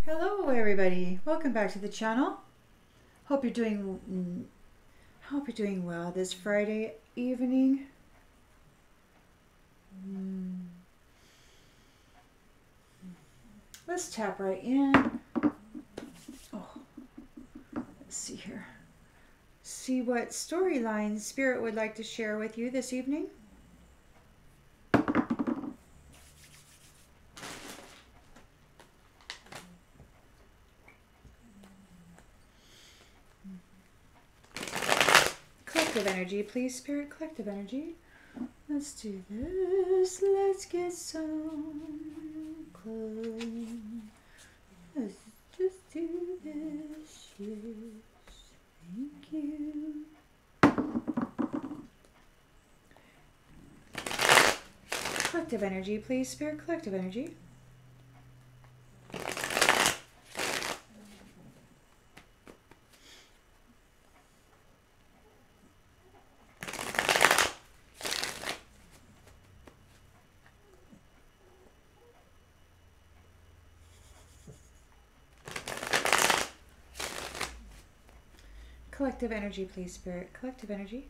Hello everybody, welcome back to the channel. Hope you're doing well this Friday evening. Let's tap right in. Let's see here. See what storyline Spirit would like to share with you this evening. Collective energy, please, Spirit. Collective energy. Let's do this. Let's get some clothes. Let's just do this. Yes. Thank you. Collective energy, please, Spirit. Collective energy. Collective energy, please, Spirit. Collective energy.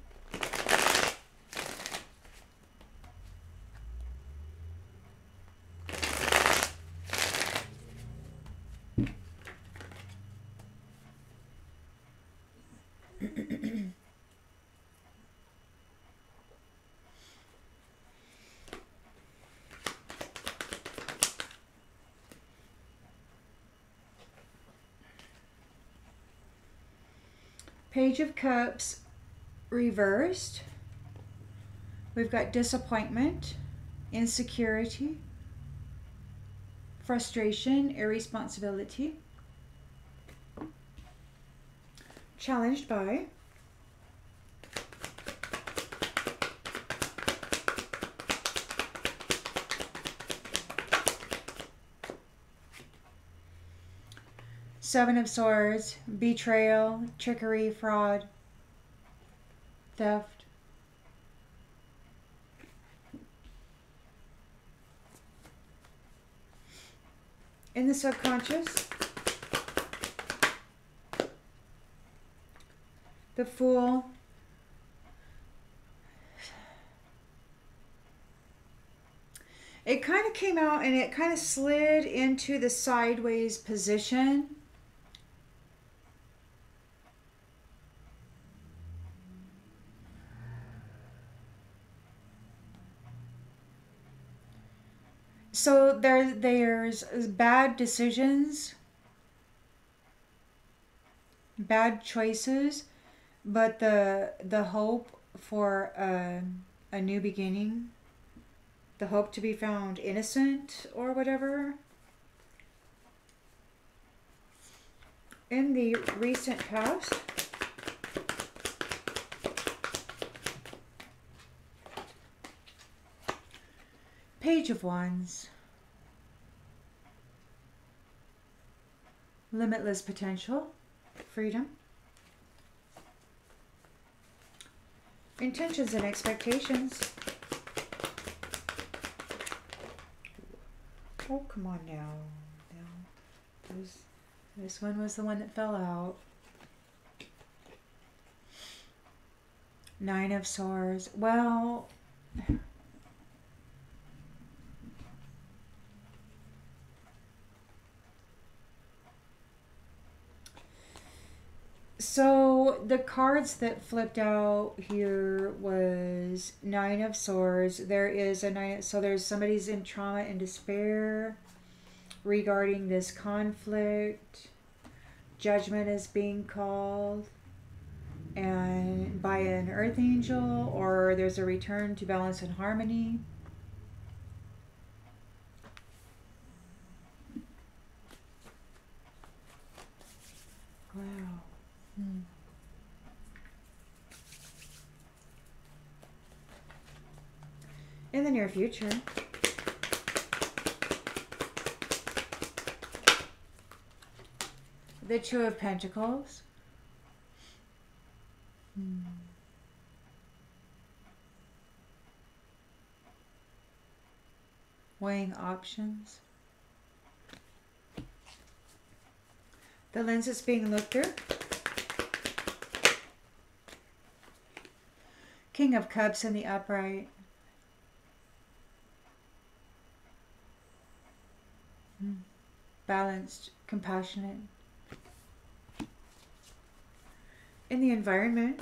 Page of Cups reversed. We've got disappointment, insecurity, frustration, irresponsibility. Challenged by Seven of Swords, betrayal, trickery, fraud, theft. In the subconscious, the Fool, it kind of came out and it kind of slid into the sideways position. So there's bad decisions, bad choices, but the hope for a new beginning, the hope to be found innocent or whatever. In the recent past, Page of Wands, limitless potential, freedom, intentions and expectations. Oh, come on now. This one was the one that fell out. Nine of Swords. Well, so the cards that flipped out here was Nine of Swords. There is a nine, so there's somebody's in trauma and despair regarding this conflict. Judgment is being called and by an earth angel, or there's a return to balance and harmony. Wow. In the near future, the Two of Pentacles. Weighing options. The lens is being looked through. King of Cups in the upright. Balanced, compassionate. In the environment.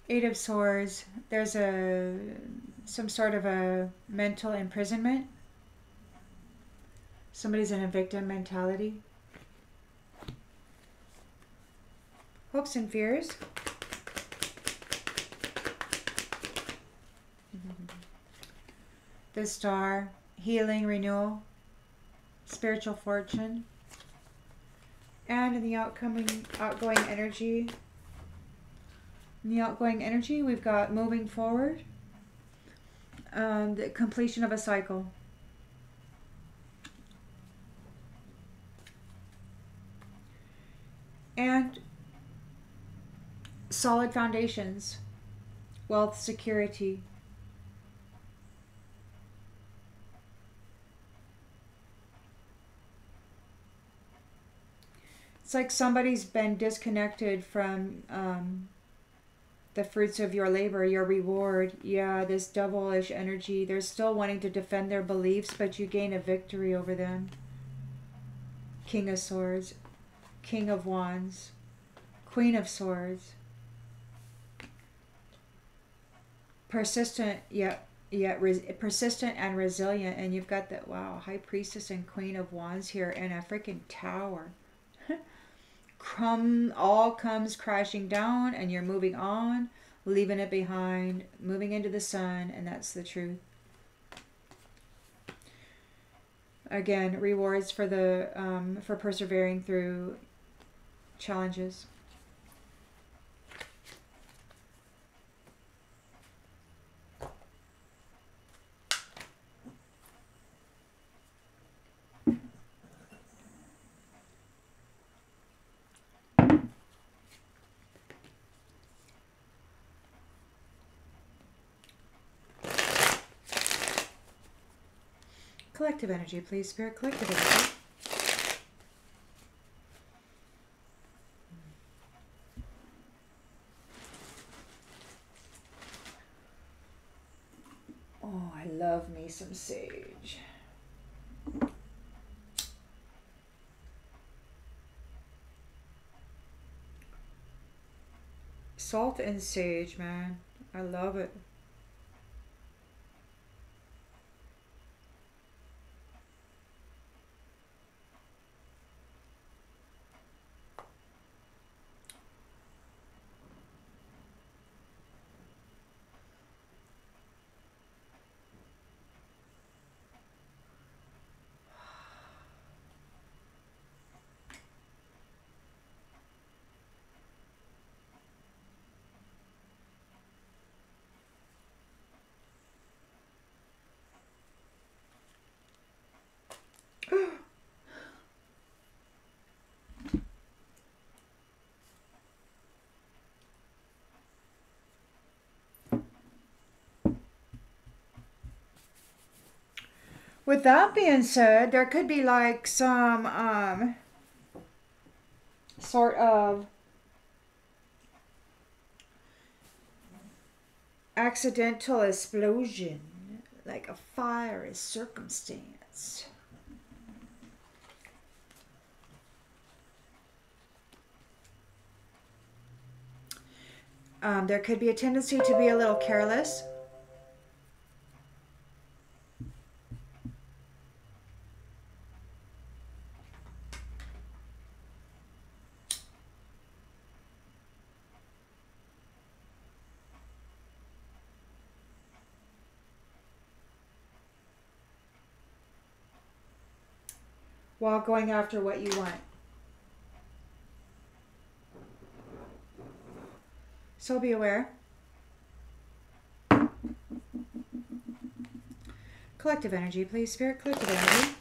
Eight of Swords. There's some sort of a mental imprisonment. Somebody's in a victim mentality. Hopes and fears. The Star. Healing, renewal. Spiritual fortune. And in the outgoing energy. In the outgoing energy, we've got moving forward. The completion of a cycle. And solid foundations, wealth, security. It's like somebody's been disconnected from the fruits of your labor, your reward. Yeah, this devilish energy. They're still wanting to defend their beliefs, but you gain a victory over them. King of Swords. King of Wands. Queen of Swords. Persistent, persistent and resilient. And you've got that, wow, High Priestess and Queen of Wands here in a freaking tower. All comes crashing down, and you're moving on, leaving it behind, moving into the sun, and that's the truth. Again, rewards for the for persevering through challenges. Collective energy, please, Spirit. Collective energy. Oh, I love me some sage. Salt and sage, man. I love it. With that being said, there could be like some sort of accidental explosion, like a fiery circumstance. There could be a tendency to be a little careless. While going after what you want. So be aware. Collective energy, please, Spirit. Collective energy.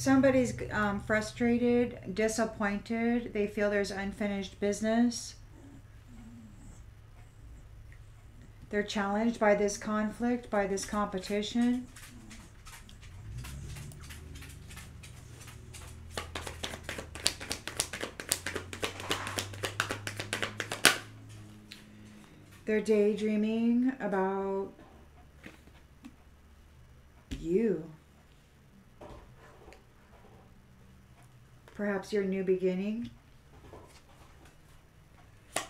Somebody's frustrated, disappointed. They feel there's unfinished business. They're challenged by this conflict, by this competition. They're daydreaming about you. Perhaps your new beginning.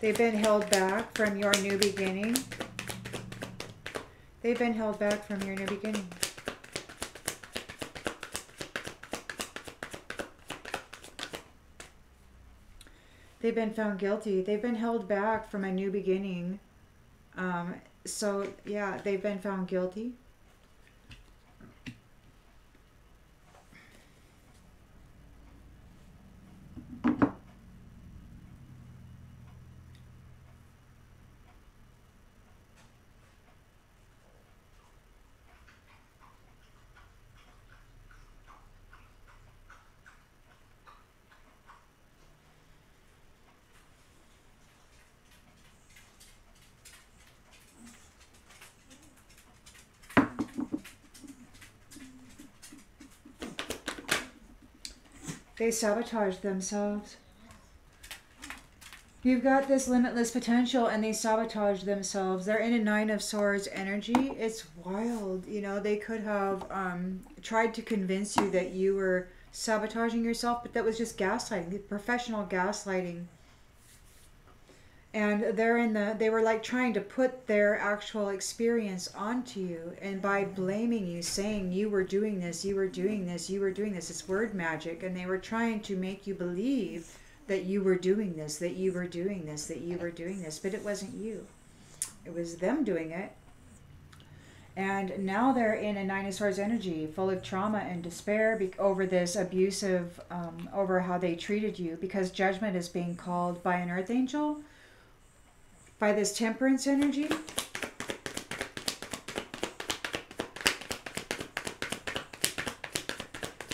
They've been held back from your new beginning. They've been held back from your new beginning. They've been found guilty. They've been held back from a new beginning. So, yeah, they've been found guilty. They sabotage themselves. You've got this limitless potential and they sabotage themselves. They're in a 9 of Swords energy. It's wild. You know, they could have tried to convince you that you were sabotaging yourself, but that was just gaslighting, professional gaslighting. And they were like trying to put their actual experience onto you, and by blaming you, saying you were doing this, you were doing this, you were doing this. It's word magic, and they were trying to make you believe that you were doing this, that you were doing this, that you were doing this, but it wasn't you. It was them doing it. And now they're in a 9 of Swords energy, full of trauma and despair over this abusive, over how they treated you, because judgment is being called by an earth angel, by this Temperance energy.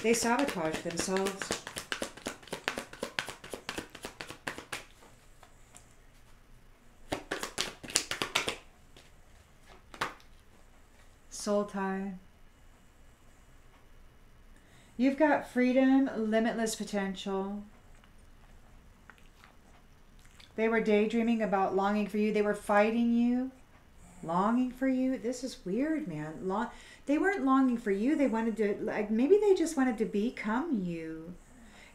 They sabotage themselves. Soul tie. You've got freedom, limitless potential. They were daydreaming about longing for you. They were fighting you, longing for you. This is weird, man. They weren't longing for you. They wanted to, like, maybe they just wanted to become you.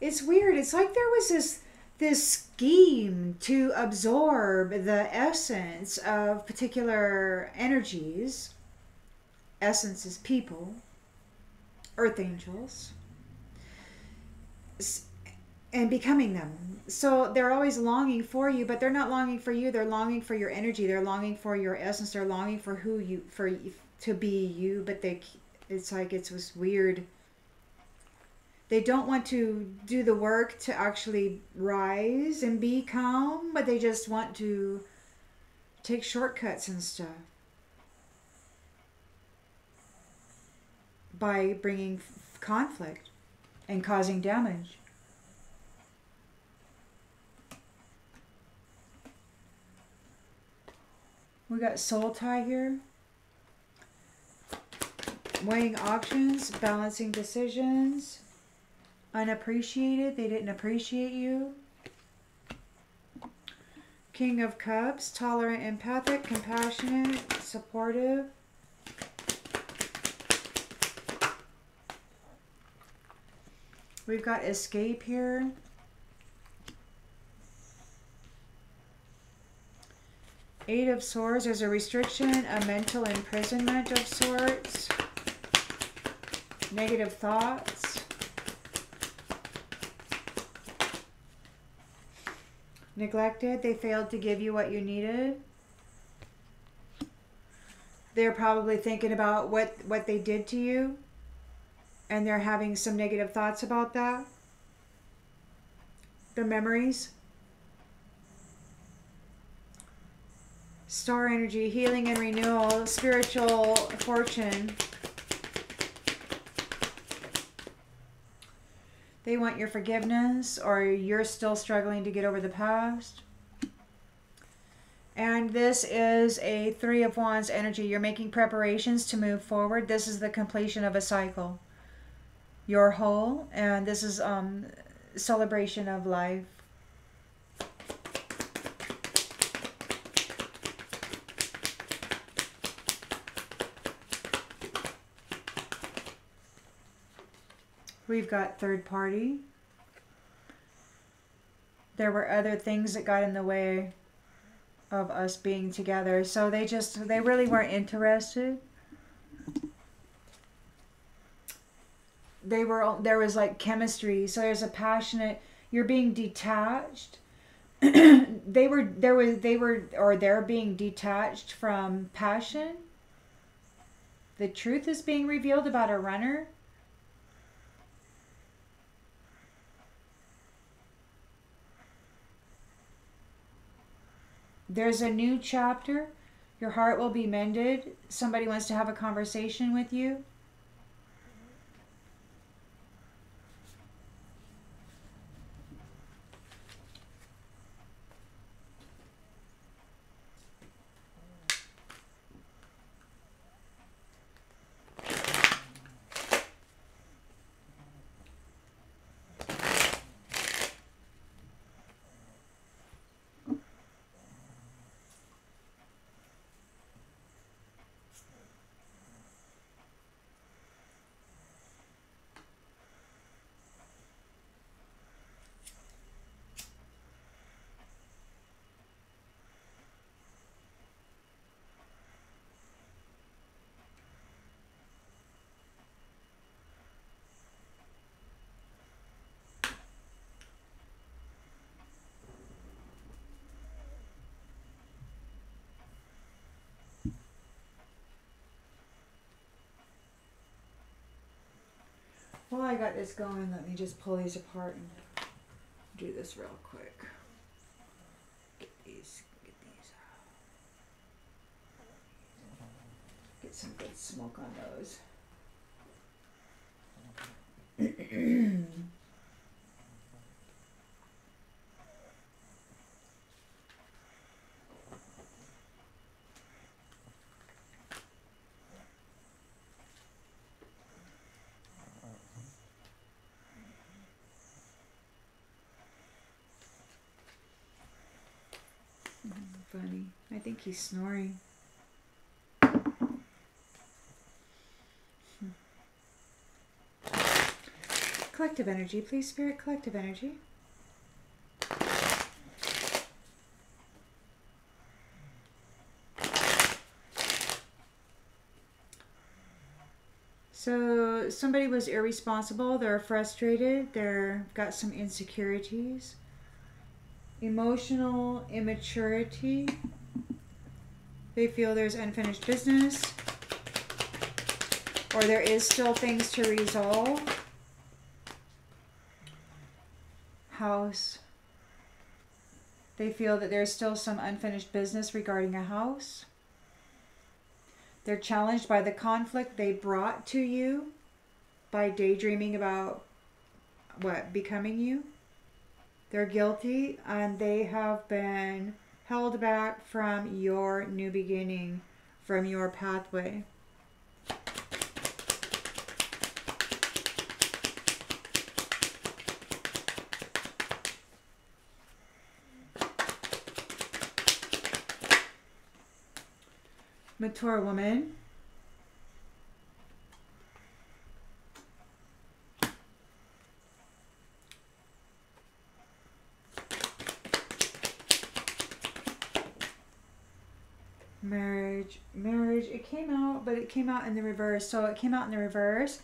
It's weird. It's like there was this scheme to absorb the essence of particular energies. Essence is people, earth angels, and becoming them. So they're always longing for you, but they're not longing for you. They're longing for your energy. They're longing for your essence. They're longing for to be you, but it's like it's this weird. They don't want to do the work to actually rise and become, but they just want to take shortcuts and stuff by bringing conflict and causing damage. We got soul tie here. Weighing options, balancing decisions. Unappreciated, they didn't appreciate you. King of Cups, tolerant, empathic, compassionate, supportive. We've got escape here. Eight of Swords, there's a restriction, a mental imprisonment of sorts. Negative thoughts. Neglected, they failed to give you what you needed. They're probably thinking about what they did to you, and they're having some negative thoughts about that. The memories. Star energy, healing and renewal, spiritual fortune. They want your forgiveness, or you're still struggling to get over the past. And this is a Three of Wands energy. You're making preparations to move forward. This is the completion of a cycle. You're whole, and this is celebration of life. We've got third party. There were other things that got in the way of us being together. So they really weren't interested. There was like chemistry. So there's a passionate, you're being detached. They're being detached from passion. The truth is being revealed about a runner. There's a new chapter. Your heart will be mended. Somebody wants to have a conversation with you. While I got this going, let me just pull these apart and do this real quick. Get these out. Get some good smoke on those. Funny. I think he's snoring. Collective energy, please, Spirit. Collective energy. So somebody was irresponsible. They're frustrated. They've got some insecurities. Emotional immaturity. They feel there's unfinished business, or there is still things to resolve. House. They feel that there's still some unfinished business regarding a house. They're challenged by the conflict they brought to you by daydreaming about what becoming you. They're guilty, and they have been held back from your new beginning, from your pathway. Mature woman. Marriage, it came out, but it came out in the reverse. So it came out in the reverse.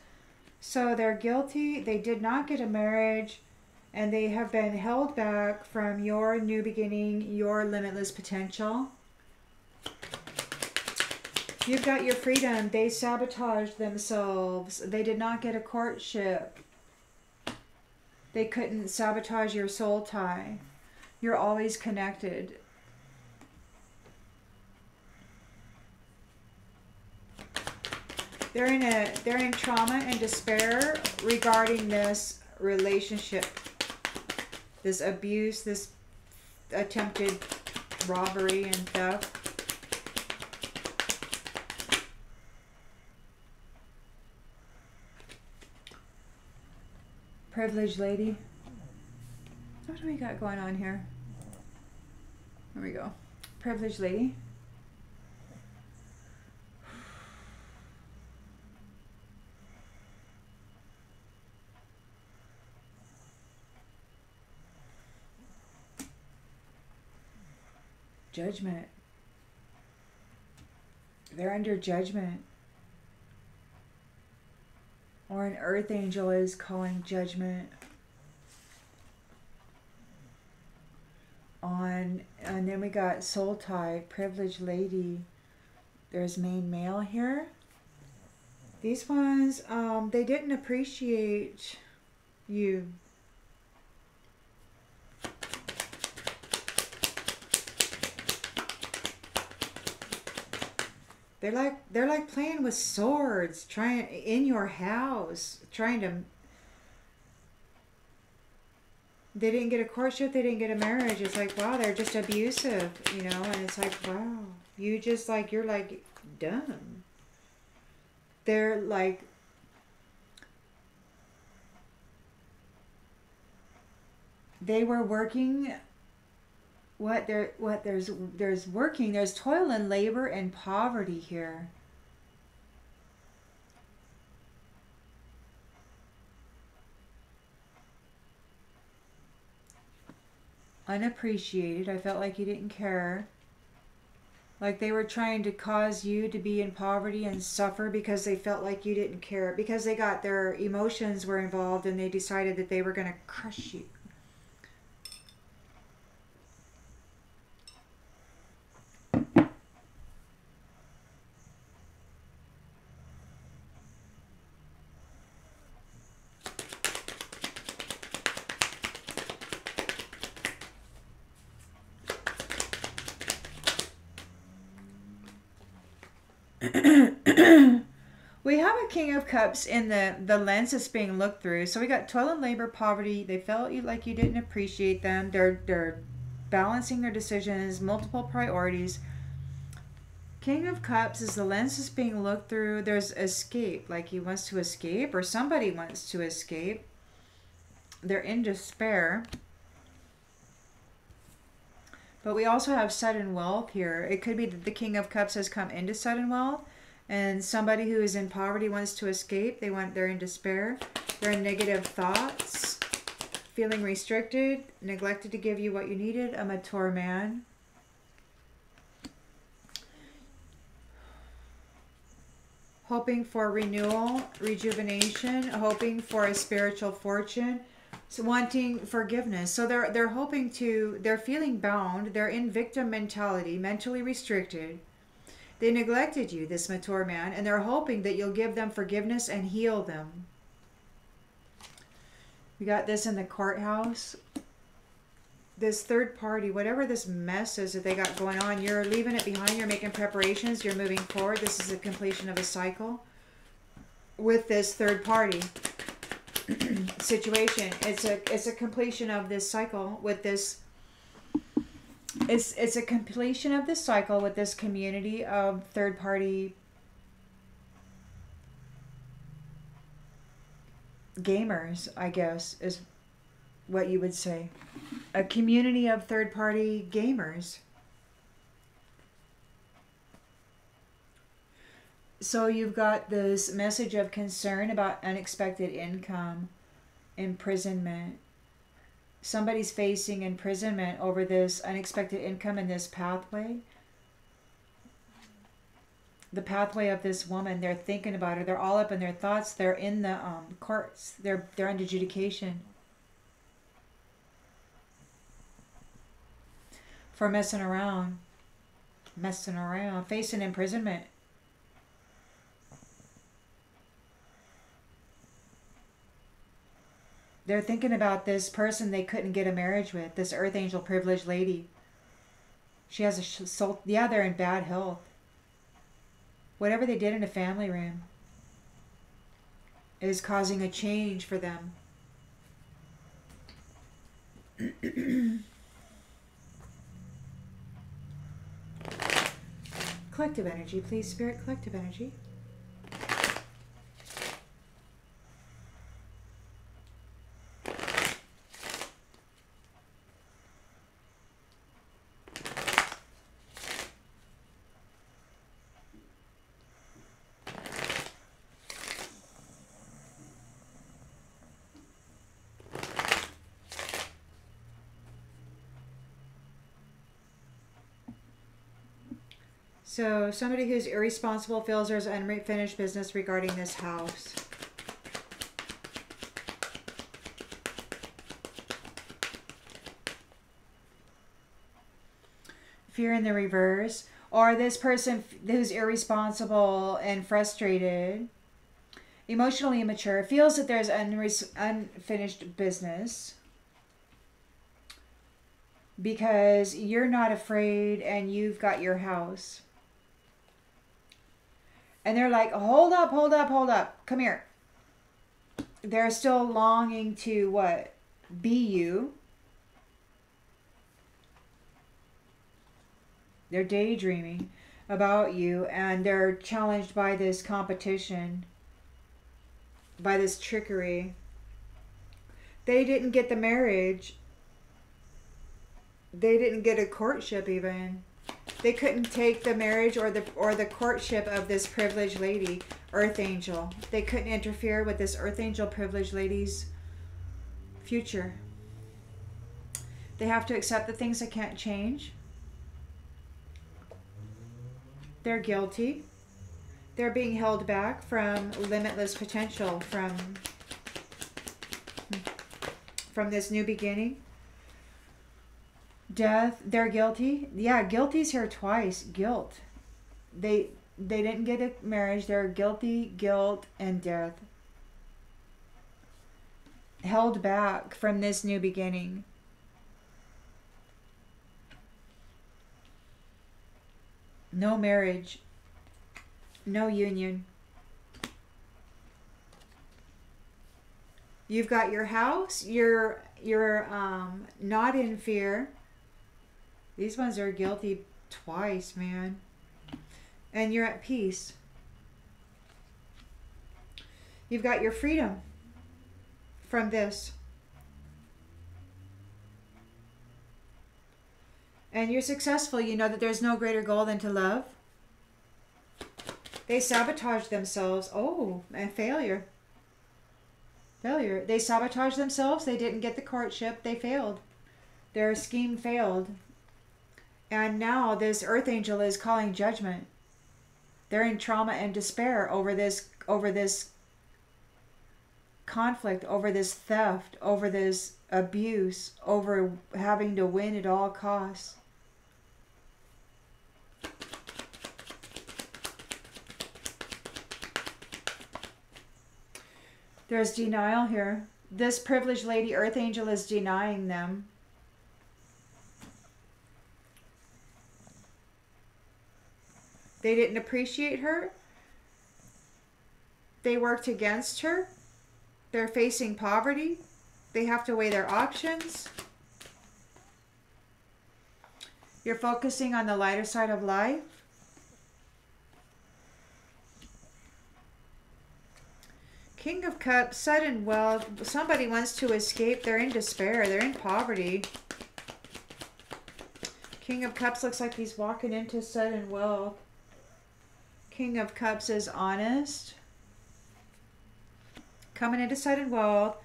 So they're guilty. They did not get a marriage, and they have been held back from your new beginning, your limitless potential. You've got your freedom. They sabotaged themselves. They did not get a courtship. They couldn't sabotage your soul tie. You're always connected. They're in trauma and despair regarding this relationship, this abuse, this attempted robbery and theft. Privileged lady. What do we got going on here? Here we go. Privileged lady. Judgment. They're under judgment. Or an earth angel is calling judgment on, and then we got soul tie, privileged lady. There's main male here. These ones, they didn't appreciate you. They're like playing with swords, trying in your house, trying to. They didn't get a courtship, they didn't get a marriage. It's like, wow, they're just abusive, you know. And it's like, wow, you just like, you're like dumb. They're like, they were working. There's working, there's toil and labor and poverty here. Unappreciated. I felt like you didn't care. Like they were trying to cause you to be in poverty and suffer because they felt like you didn't care. Because they got their emotions were involved and they decided that they were going to crush you. We have a King of Cups in the lens that's being looked through. So we got toil and labor, poverty. They felt like you didn't appreciate them. They're balancing their decisions, multiple priorities. King of Cups is the lens that's being looked through. There's escape, like he wants to escape or somebody wants to escape. They're in despair. But we also have sudden wealth here. It could be that the King of Cups has come into sudden wealth. And somebody who is in poverty wants to escape. They're in despair. They're in negative thoughts. Feeling restricted. Neglected to give you what you needed. A mature man. Hoping for renewal, rejuvenation. Hoping for a spiritual fortune. So wanting forgiveness. So they're hoping to, they're feeling bound. They're in victim mentality. Mentally restricted. They neglected you, this mature man, and they're hoping that you'll give them forgiveness and heal them. We got this in the courthouse. This third party, whatever this mess is that they got going on, you're leaving it behind. You're making preparations. You're moving forward. This is the completion of a cycle with this third party situation. It's a completion of this cycle with this. It's a completion of this cycle with this community of third-party gamers, I guess, is what you would say. A community of third-party gamers. So you've got this message of concern about unexpected income, imprisonment. Somebody's facing imprisonment over this unexpected income in this pathway. The pathway of this woman, they're thinking about her. They're all up in their thoughts. They're in the courts. They're under adjudication for messing around, facing imprisonment. They're thinking about this person they couldn't get a marriage with, this earth angel privileged lady. She has a soul. Yeah, they're in bad health. Whatever they did in a family room is causing a change for them. Collective energy, please, Spirit. Collective energy. So somebody who's irresponsible feels there's unfinished business regarding this house. Fear in the reverse. Or this person who's irresponsible and frustrated, emotionally immature, feels that there's unfinished business because you're not afraid and you've got your house. And they're like, hold up, hold up, hold up. Come here. They're still longing to what? Be you. They're daydreaming about you, and they're challenged by this competition, by this trickery. They didn't get the marriage. They didn't get a courtship even. They couldn't take the marriage or the courtship of this privileged lady, Earth Angel. They couldn't interfere with this Earth Angel privileged lady's future. They have to accept the things that can't change. They're guilty. They're being held back from limitless potential, from this new beginning. Death, they're guilty. Yeah, guilty's here twice. Guilt. They didn't get a marriage. They're guilty, guilt, and death. Held back from this new beginning. No marriage. No union. You've got your house. You're not in fear. These ones are guilty twice, man. And you're at peace. You've got your freedom from this. And you're successful. You know that there's no greater goal than to love. They sabotage themselves. Oh, and failure. Failure. They sabotaged themselves. They didn't get the courtship. They failed. Their scheme failed. And now this Earth Angel is calling judgment. They're in trauma and despair over this conflict, over this theft, over this abuse, over having to win at all costs. There's denial here. This privileged lady, Earth Angel, is denying them. They didn't appreciate her. They worked against her. They're facing poverty. They have to weigh their options. You're focusing on the lighter side of life. King of Cups, sudden wealth. Somebody wants to escape. They're in despair. They're in poverty. King of Cups looks like he's walking into sudden wealth. King of Cups is honest. Coming into sudden wealth.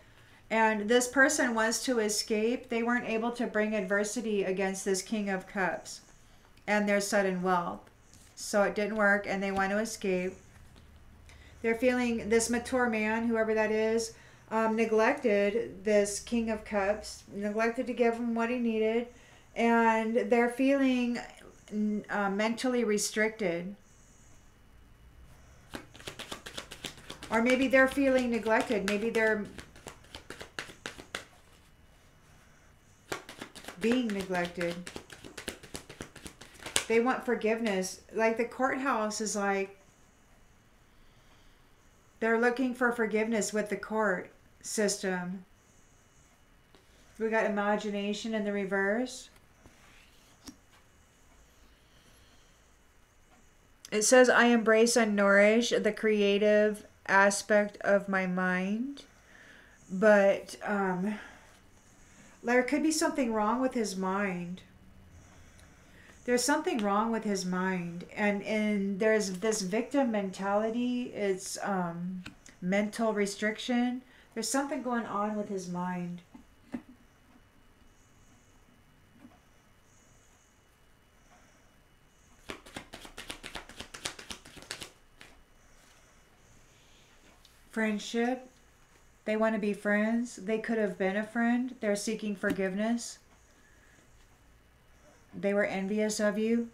And this person wants to escape. They weren't able to bring adversity against this King of Cups and their sudden wealth. So it didn't work and they want to escape. They're feeling this mature man, whoever that is, neglected this King of Cups, neglected to give him what he needed. And they're feeling mentally restricted. Or maybe they're feeling neglected. Maybe they're being neglected. They want forgiveness. Like the courthouse is like, they're looking for forgiveness with the court system. We got imagination in the reverse. It says, I embrace and nourish the creative aspect of my mind. But there could be something wrong with his mind. There's something wrong with his mind. And there's this victim mentality. It's mental restriction. There's something going on with his mind. Friendship. They want to be friends. They could have been a friend. They're seeking forgiveness. They were envious of you.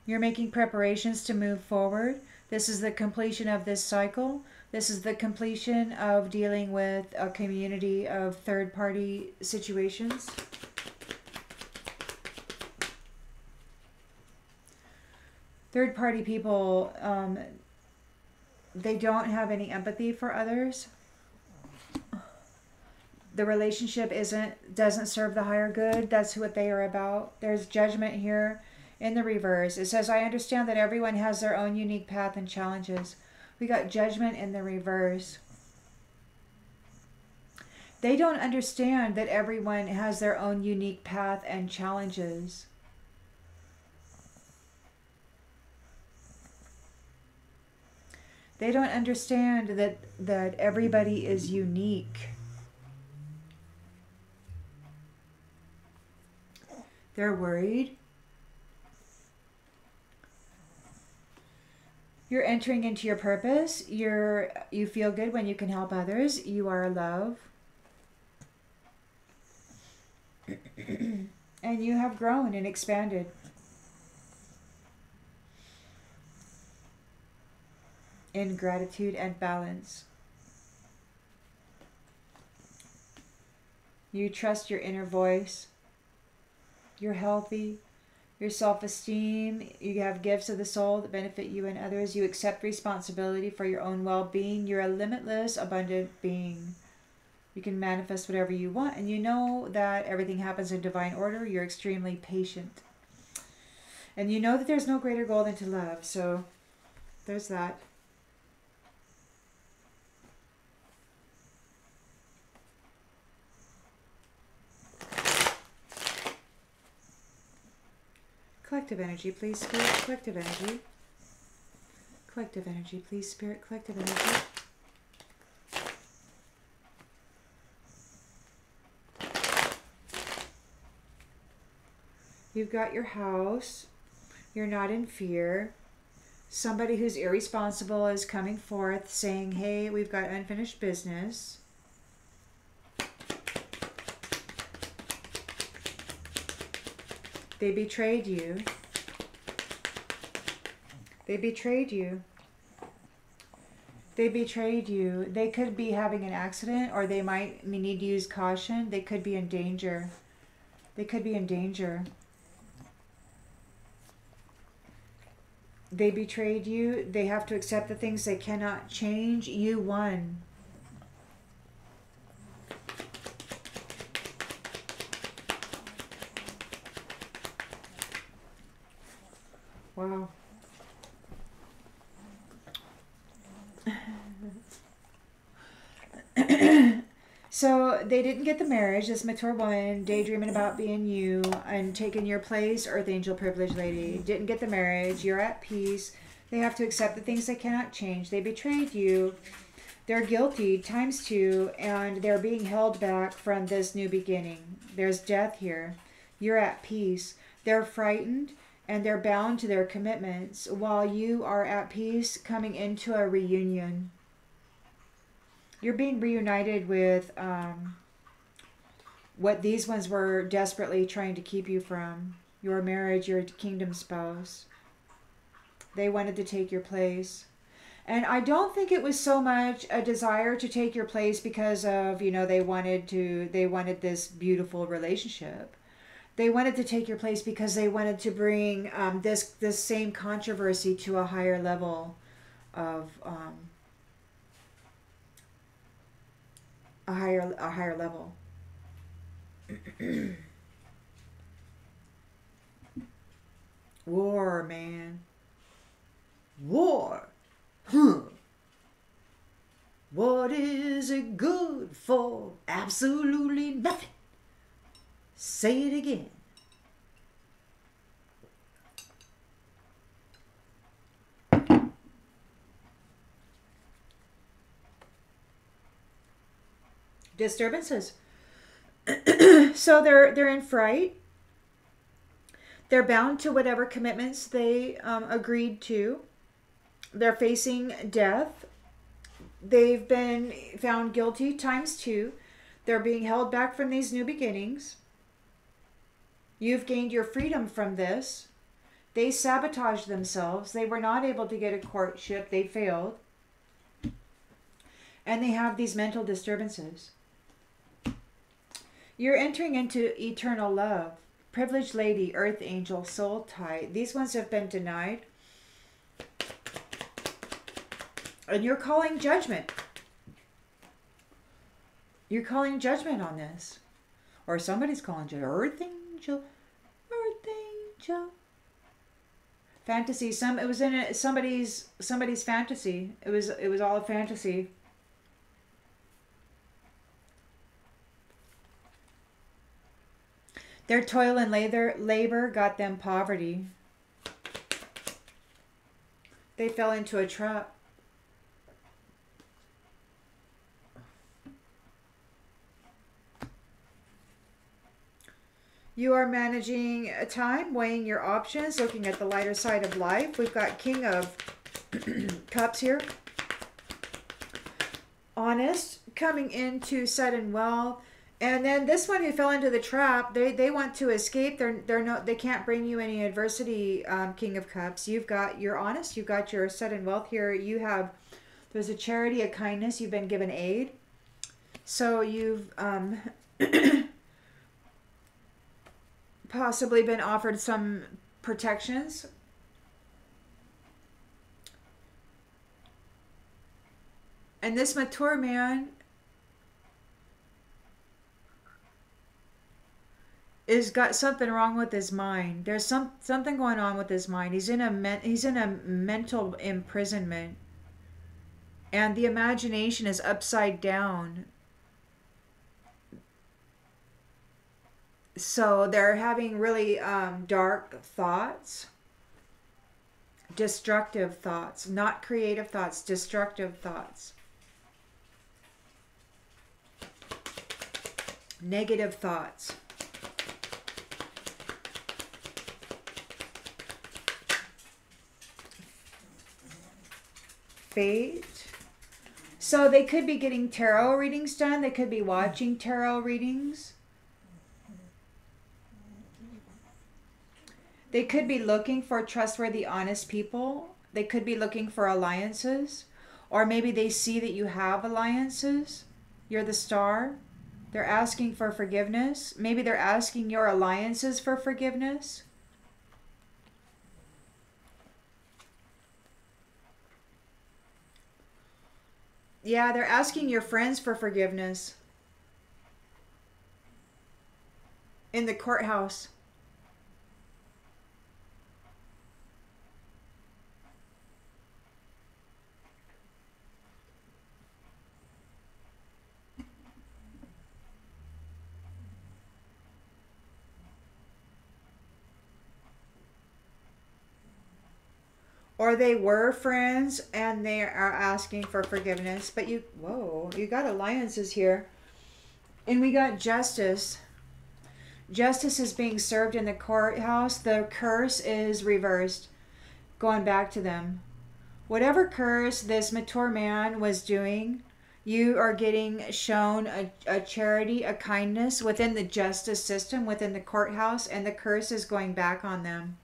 You're making preparations to move forward. This is the completion of this cycle. This is the completion of dealing with a community of third-party situations. Third-party people, they don't have any empathy for others. The relationship doesn't serve the higher good. That's what they are about. There's judgment here in the reverse. It says, I understand that everyone has their own unique path and challenges. We got judgment in the reverse. They don't understand that everyone has their own unique path and challenges. They don't understand that everybody is unique. They're worried. You're entering into your purpose. You feel good when you can help others. You are love. And you have grown and expanded. In gratitude and balance. You trust your inner voice. You're healthy. Your self-esteem. You have gifts of the soul that benefit you and others. You accept responsibility for your own well-being. You're a limitless, abundant being. You can manifest whatever you want. And you know that everything happens in divine order. You're extremely patient. And you know that there's no greater goal than to love. So there's that. Collective energy, please, Spirit. Collective energy. Collective energy, please, Spirit. Collective energy. You've got your house. You're not in fear. Somebody who's irresponsible is coming forth saying, hey, we've got unfinished business. They betrayed you. They betrayed you. They betrayed you. They could be having an accident, or they might need to use caution. They could be in danger. They could be in danger. They betrayed you. They have to accept the things they cannot change. You won. Wow. So they didn't get the marriage. This mature woman daydreaming about being you and taking your place, Earth Angel Privileged Lady. Didn't get the marriage. You're at peace. They have to accept the things they cannot change. They betrayed you. They're guilty ×2, and they're being held back from this new beginning. There's death here. You're at peace. They're frightened, and they're bound to their commitments, while you are at peace, coming into a reunion. You're being reunited with what these ones were desperately trying to keep you from. Your marriage, your kingdom spouse. They wanted to take your place. And I don't think it was so much a desire to take your place because of, they wanted this beautiful relationship. They wanted to take your place because they wanted to bring this same controversy to a higher level of a higher level. War, man. War. Huh. What is it good for? Absolutely nothing. Say it again. Disturbances. So they're in fright. They're bound to whatever commitments they agreed to. They're facing death. They've been found guilty times two. They're being held back from these new beginnings. You've gained your freedom from this. They sabotaged themselves. They were not able to get a courtship. They failed. And they have these mental disturbances. You're entering into eternal love. Privileged lady, earth angel, soul tie. These ones have been denied. And you're calling judgment. You're calling judgment on this. Or somebody's calling judgment. Earth angel. Earth angel. Fantasy. It was in somebody's fantasy. It was all a fantasy. Their toil and labor got them poverty. They fell into a trap. You are managing a time, weighing your options, looking at the lighter side of life. We've got King of Cups here. Honest, coming into sudden wealth. And then this one who fell into the trap, they want to escape. They can't bring you any adversity, King of Cups. You're honest, you've got your sudden wealth here. There's a charity, a kindness, you've been given aid. So you've possibly been offered some protections. And this mature man is got something wrong with his mind. There's something going on with his mind. He's in a mental imprisonment, and the imagination is upside down. So they're having really dark thoughts, destructive thoughts, not creative thoughts, destructive thoughts, negative thoughts. Fate. So they could be getting tarot readings done. They could be watching tarot readings. They could be looking for trustworthy, honest people. They could be looking for alliances. Or maybe they see that you have alliances. You're the star. They're asking for forgiveness. Maybe they're asking your alliances for forgiveness. Yeah, they're asking your friends for forgiveness. In the courthouse. Or they were friends and they are asking for forgiveness. But you got alliances here. And we got justice. Justice is being served in the courthouse. The curse is reversed. Going back to them. Whatever curse this mature man was doing, you are getting shown a charity, a kindness within the justice system, within the courthouse, and the curse is going back on them.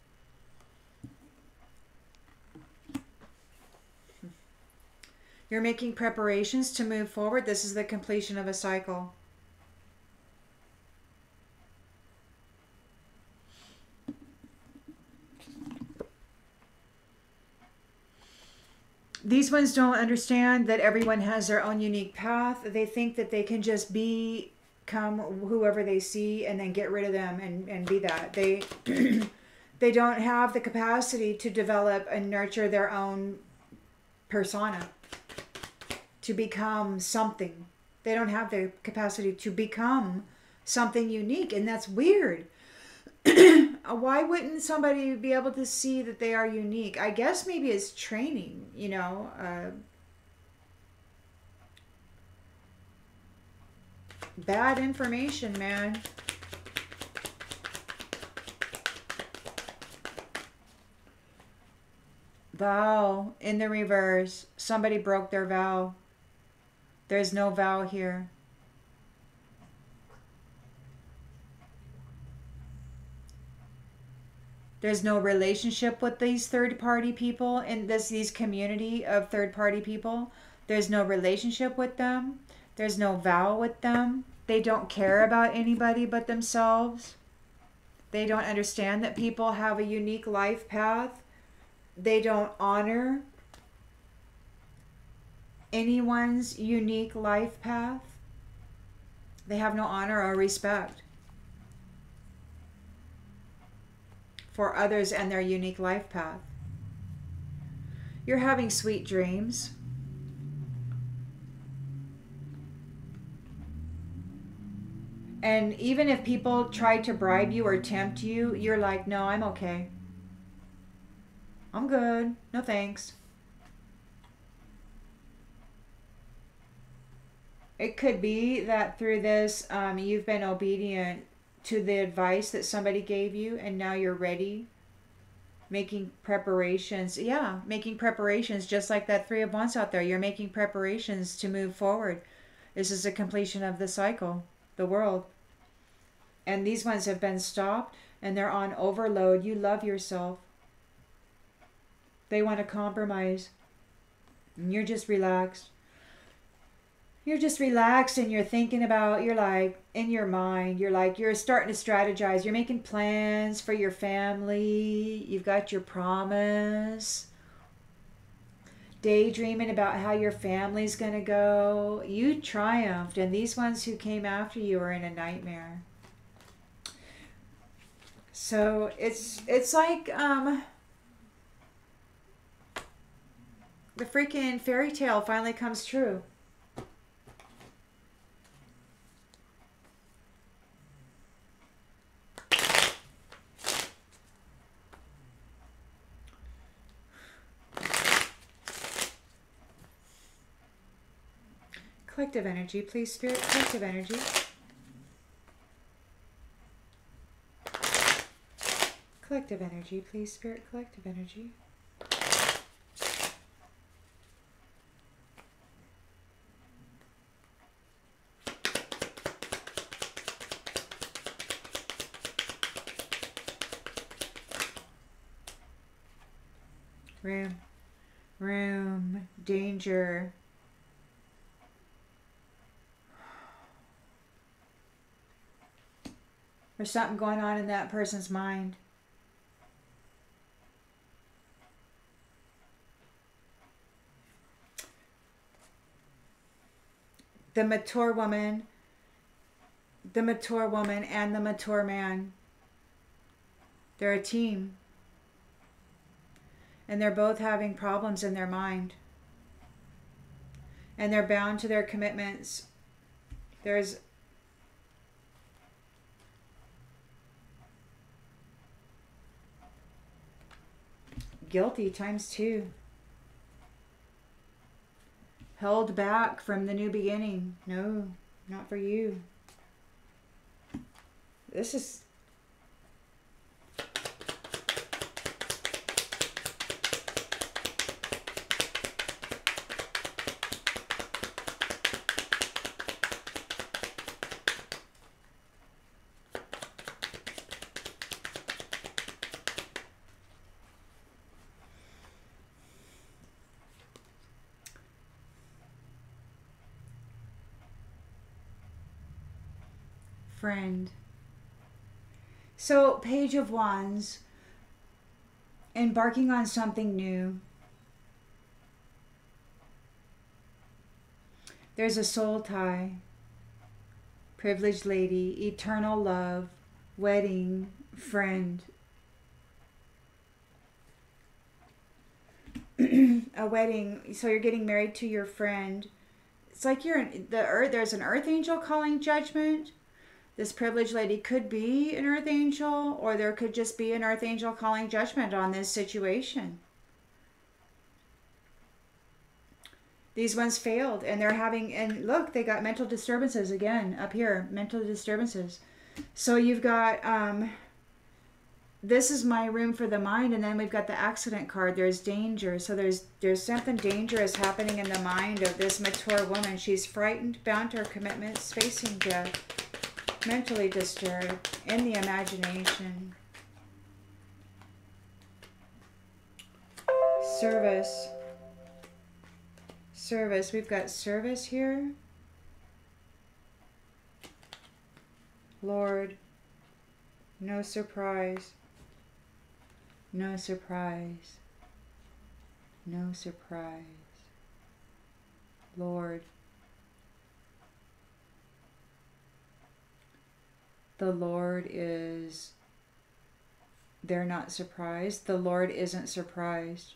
You're making preparations to move forward. This is the completion of a cycle. These ones don't understand that everyone has their own unique path. They think that they can just become whoever they see and then get rid of them and be that. They they don't have the capacity to develop and nurture their own persona, to become something. They don't have the capacity to become something unique, and that's weird. Why wouldn't somebody be able to see that they are unique? I guess maybe it's training, you know. Bad information, man. Vow in the reverse. Somebody broke their vow. There's no vow here. There's no relationship with these third-party people in these community of third-party people. There's no relationship with them. There's no vow with them. They don't care about anybody but themselves. They don't understand that people have a unique life path. They don't honor anyone's unique life path. They have no honor or respect for others and their unique life path. You're having sweet dreams. And even if people try to bribe you or tempt you, you're like, no, I'm okay. I'm good. No thanks. It could be that through this, you've been obedient to the advice that somebody gave you, and now you're ready, making preparations. Yeah, making preparations, just like that Three of Wands out there. You're making preparations to move forward. This is a completion of the cycle, the world. And these ones have been stopped, and they're on overload. You love yourself. They want to compromise. And you're just relaxed. You're just relaxed, and you're thinking about, you're like, in your mind, you're like, you're starting to strategize. You're making plans for your family. You've got your promise. Daydreaming about how your family's going to go. You triumphed, and these ones who came after you are in a nightmare. So it's like the freaking fairy tale finally comes true. Collective energy, please, Spirit. Collective energy. Collective energy, please, Spirit. Collective energy. Room, danger. There's something going on in that person's mind. The mature woman and the mature man. They're a team. And they're both having problems in their mind. And they're bound to their commitments. There's guilty ×2. Held back from the new beginning. No, not for you. This is... friend. So, Page of Wands, embarking on something new. There's a soul tie, privileged lady, eternal love, wedding, friend. A wedding, so you're getting married to your friend. It's like you're in the earth. There's an earth angel calling judgment. This privileged lady could be an earth angel, or there could just be an earth angel calling judgment on this situation. These ones failed, and they're having, and look, they got mental disturbances again up here, mental disturbances. So you've got, this is my room for the mind, and then we've got the accident card. There's danger. So there's something dangerous happening in the mind of this mature woman. She's frightened, bound to her commitments, facing death, mentally disturbed, in the imagination. Service. Service. We've got service here. Lord. No surprise. No surprise. No surprise. Lord. The Lord is, they're not surprised. The Lord isn't surprised.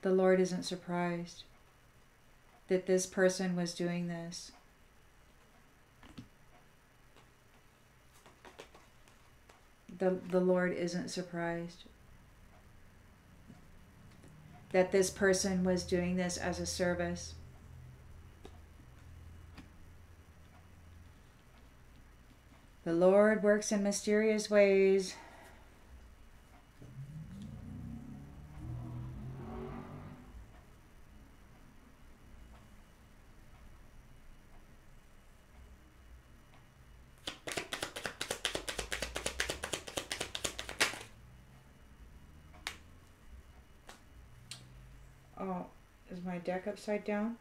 The Lord isn't surprised that this person was doing this. The Lord isn't surprised that this person was doing this as a service. The Lord works in mysterious ways. Oh, is my deck upside down?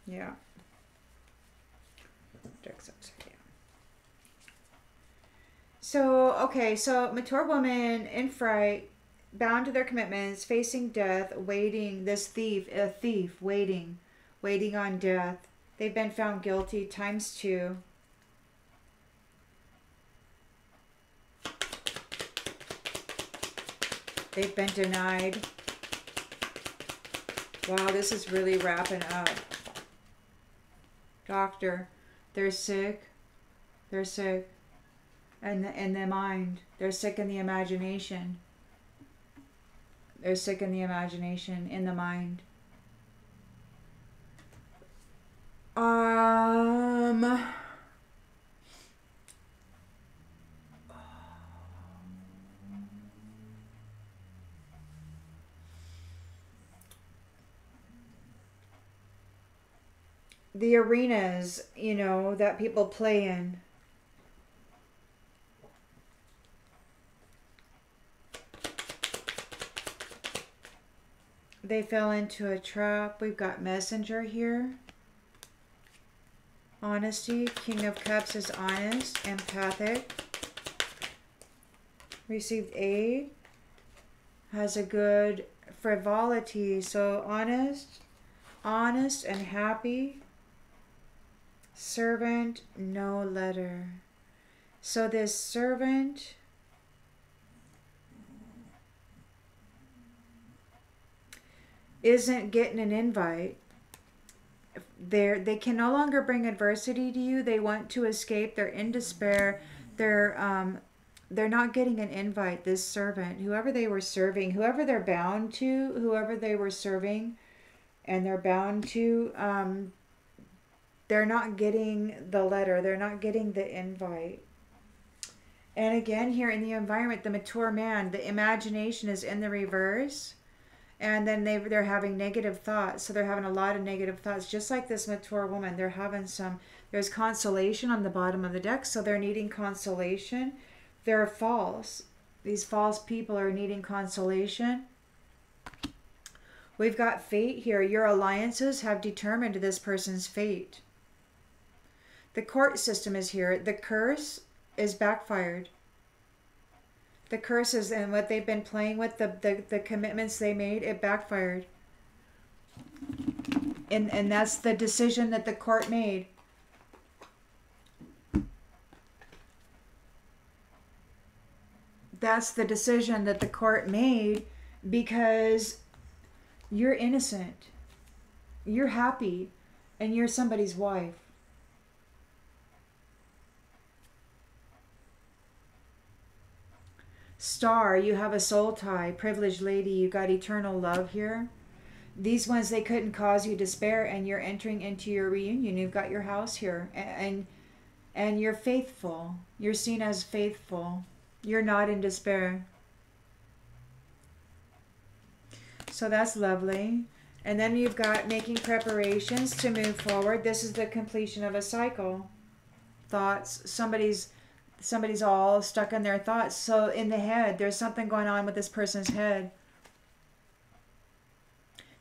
Yeah. Deck's upside down. So, okay, so mature woman in fright, bound to their commitments, facing death, waiting, this thief, a thief, waiting on death. They've been found guilty ×2. They've been denied. Wow, this is really wrapping up. Doctor, they're sick. They're sick. And in the mind. They're sick in the imagination. They're sick in the imagination, in the mind. The arenas, you know, that people play in. They fell into a trap. We've got messenger here. Honesty. King of Cups is honest, empathic. Received aid. Has a good frivolity. So honest and happy. Servant, no letter. So this servant isn't getting an invite. They can no longer bring adversity to you. They want to escape. They're in despair. They're not getting an invite. This servant, whoever they were serving, whoever they're bound to, whoever they were serving, and they're bound to, they're not getting the letter. They're not getting the invite. And again, here in the environment, the mature man, the imagination is in the reverse. And then they're having negative thoughts. So they're having a lot of negative thoughts. Just like this mature woman, they're having there's consolation on the bottom of the deck. So they're needing consolation. They're false. These false people are needing consolation. We've got fate here. Your alliances have determined this person's fate. The court system is here. The curse is backfired. The curses and what they've been playing with, the commitments they made, it backfired. And that's the decision that the court made. That's the decision that the court made because you're innocent. You're happy. And you're somebody's wife. Star, you have a soul tie. Privileged lady, you got eternal love here. These ones, they couldn't cause you despair, and you're entering into your reunion. You've got your house here, and you're faithful. You're seen as faithful. You're not in despair. So that's lovely. And then you've got making preparations to move forward. This is the completion of a cycle. Thoughts. Somebody's all stuck in their thoughts. So in the head, there's something going on with this person's head.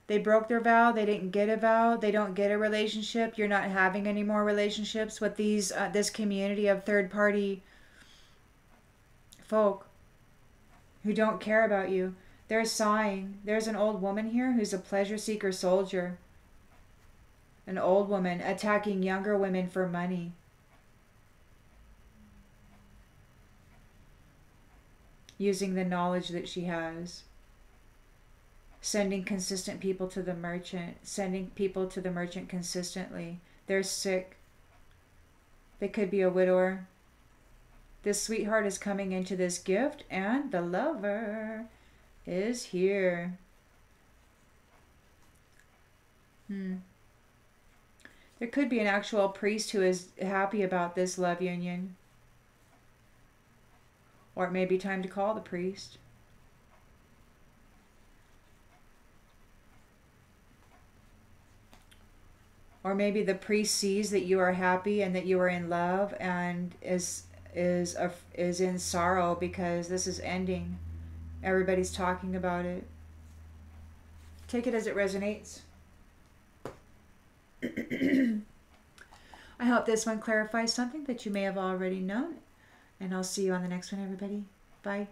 They broke their vow. They didn't get a vow. They don't get a relationship. You're not having any more relationships with these this community of third-party folk who don't care about you. They're sighing. There's an old woman here who's a pleasure seeker soldier. An old woman attacking younger women for money. Using the knowledge that she has. Sending consistent people to the merchant. Sending people to the merchant consistently. They're sick. They could be a widower. This sweetheart is coming into this gift, and the lover is here. There could be an actual priest who is happy about this love union. Or it may be time to call the priest. Or maybe the priest sees that you are happy and that you are in love and is in sorrow because this is ending. Everybody's talking about it. Take it as it resonates. I hope this one clarifies something that you may have already known. And I'll see you on the next one, everybody. Bye.